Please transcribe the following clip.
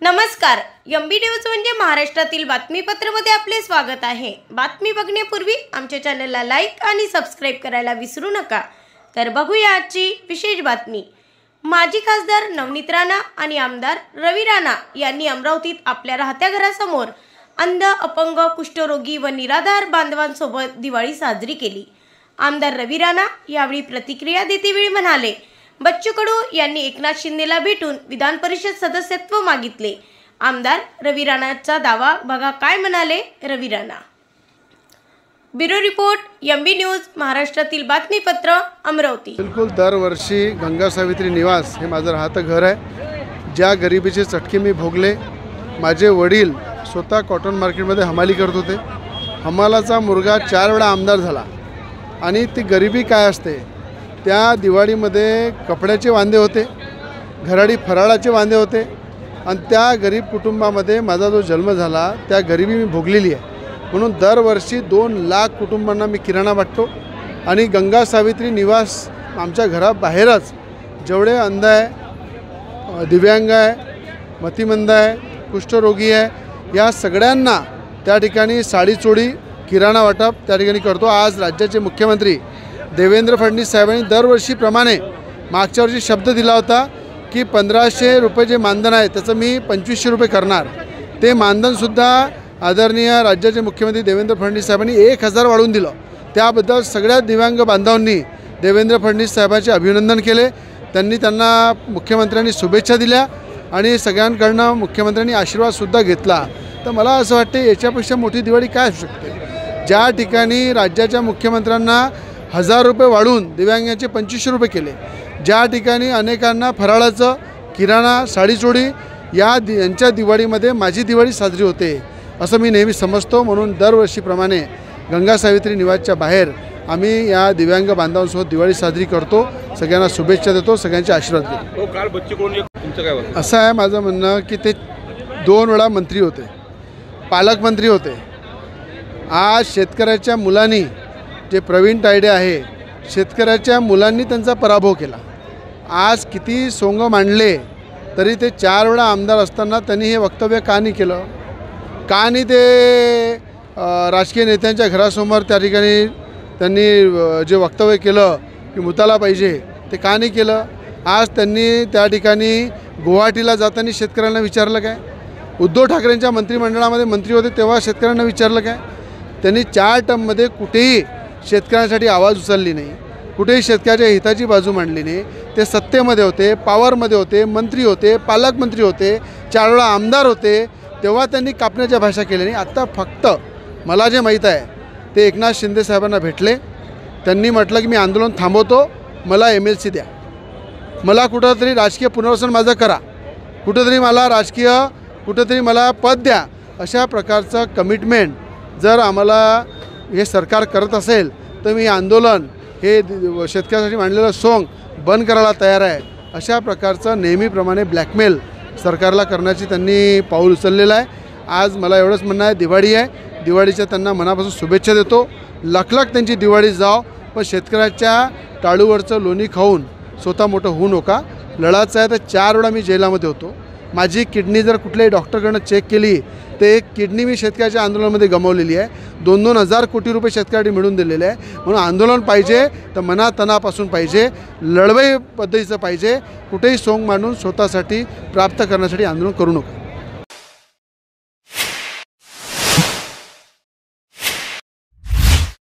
नमस्कार, MB news म्हणजे महाराष्ट्रातील बातमीपत्रामध्ये आपले स्वागत आहे। बातमी बघण्यापूर्वी आमच्या चॅनलला लाईक आणि सबस्क्राइब करायला विसरू नका। तर बघूया आजची विशेष बातमी। माजी खासदार नवनीत राणा आणि आमदार रवी राणा यांनी अमरावतीत आपल्या राहत्या घरासमोर अंध, अपंग, कुष्ठरोगी व निराधार बांधवांसोबत दिवाळी साजरी केली। आमदार रवी राणा यावेळी प्रतिक्रिया देतेवेळी म्हणाले, बच्चू कडू यांनी एकनाथ शिंदेला भेटून विधान परिषद सदस्यत्व मागितले। आमदार रवी राणाचा दावा बघा काय म्हणाले Ravi Rana. Bureau report, MB news, महाराष्ट्रातील बातमीपत्र, अमरावती। बिलकुल दरवर्षी गंगा सावित्री निवास हे माझं राहतं घर आहे। ज्या गरिबीचे चटके मी भोगले, माझे वडील स्वतः कॉटन मार्केटमध्ये हमाली करत होते। हमालाचा मुलगा 4 वेळा आमदार झाला आणि ती गरिबी काय असते, त्या दिवाळीमध्ये कपड्याचे वांदे होते, घराडी फराळाचे वांदे होते आणि त्या गरीब कुटुंबामध्ये माझा जो जन्म झाला त्या गरिबी मी भोगलेली आहे। म्हणून दरवर्षी 2 लाख कुटुंबांना मी किराणा वाटतो आणि गंगा सावित्री निवास आमच्या घराबाहेरच जेवढे अंध आहे, दिव्यांग आहे, मतिमंद आहे, कुष्ठरोगी आहे, या सगळ्यांना त्या ठिकाणी साडी चोळी किराणा वाटप त्या ठिकाणी करतो। आज राज्याचे मुख्यमंत्री देवेंद्र फडणवीस साहेबांनी दरवर्षीप्रमाणे मागच्या वर्षी शब्द दिला होता की 1500 रुपये जे मानधन आहे त्याचं मी 2500 रुपये करणार। ते मानधनसुद्धा आदरणीय राज्याचे मुख्यमंत्री देवेंद्र फडणवीस साहेबांनी 1000 वाढवून दिलं। त्याबद्दल सगळ्या दिव्यांग बांधवांनी देवेंद्र फडणवीस साहेबांचे अभिनंदन केले। त्यांना मुख्यमंत्र्यांनी शुभेच्छा दिल्या आणि सगळ्यांकडनं मुख्यमंत्र्यांनी आशीर्वादसुद्धा घेतला। तर मला असं वाटते याच्यापेक्षा मोठी दिवाळी काय असू शकते। ज्या ठिकाणी राज्याच्या मुख्यमंत्र्यांना 1000 रुपये वाढवून दिव्यांगांचे 2500 रुपये केले, ज्या ठिकाणी अनेकांना फराळाचं, किराणा, साडी चोळी यांच्या दिवाळीमध्ये माझी दिवाळी साजरी होते असं मी नेहमी समजतो। म्हणून दरवर्षीप्रमाणे गंगा सावित्री निवासच्या बाहेर आम्ही या दिव्यांग बांधवांसोबत दिवाळी साजरी करतो, सगळ्यांना शुभेच्छा देतो, सगळ्यांचे आशीर्वाद घेतो। असं आहे माझं म्हणणं की ते 2 वेळा मंत्री होते, पालकमंत्री होते। आज शेतकऱ्याच्या मुलांनी, जे प्रवीण तायडे आहे, शेतकऱ्याच्या मुलांनी त्यांचा पराभव केला। आज किती सोंग मांडले तरी ते 4 वेळा आमदार असताना त्यांनी हे वक्तव्य का नाही केलं? का नाही ते राजकीय नेत्यांच्या घरासमोर त्या ठिकाणी त्यांनी जे वक्तव्य केलं की मुताला पाहिजे ते का नाही केलं? आज त्यांनी त्या ठिकाणी गुवाहाटीला जाताना शेतकऱ्यांना विचारलं काय? उद्धव ठाकरेंच्या मंत्रिमंडळामध्ये मंत्री होते तेव्हा शेतकऱ्यांना विचारलं काय? त्यांनी 4 टर्ममध्ये कुठेही शेतकऱ्यांसाठी आवाज उचलली नाही, कुठेही शेतकऱ्याच्या हिताची बाजू मांडली नाही। ते सत्तेमध्ये होते, पॉवरमध्ये होते, मंत्री होते, पालकमंत्री होते, 4 वेळा आमदार होते, तेव्हा त्यांनी कापण्याच्या भाषा केल्या नाही। आत्ता फक्त मला जे माहीत आहे ते एकनाथ शिंदे साहेबांना भेटले, त्यांनी म्हटलं की मी आंदोलन थांबवतो, मला MLC द्या, मला कुठंतरी राजकीय पुनर्वसन माझं करा, कुठंतरी मला पद द्या। अशा प्रकारचं कमिटमेंट जर आम्हाला हे सरकार करत असेल तर मी आंदोलन हे शेतकऱ्यासाठी मांडलेलं सोंग बंद करायला तयार आहे। अशा प्रकारचं नेहमीप्रमाणे ब्लॅकमेल सरकारला करण्याची त्यांनी पाऊल उचललेलं आहे। आज मला एवढंच म्हणणं आहे, दिवाळी आहे, दिवाळीच्या त्यांना मनापासून शुभेच्छा देतो। लखलख त्यांची दिवाळी जाओ, पण शेतकऱ्याच्या टाळूवरचं लोणी खाऊन स्वतः मोठं होऊ नका। लढाचं आहे तर 4 वेळा मी जेलामध्ये होतो। माझी किडनी जर कुठल्याही डॉक्टरकडनं चेक केली तर एक किडनी मी शेतकऱ्याच्या आंदोलनामध्ये गमावलेली आहे। 2-2 हजार कोटी रुपये शेतकऱ्यांनी मिळवून दिलेले आहे। म्हणून आंदोलन पाहिजे तर मनातनापासून पाहिजे, लढवई पद्धतीचं पाहिजे। कुठेही सोंग मांडून स्वतःसाठी प्राप्त करण्यासाठी आंदोलन करू नका।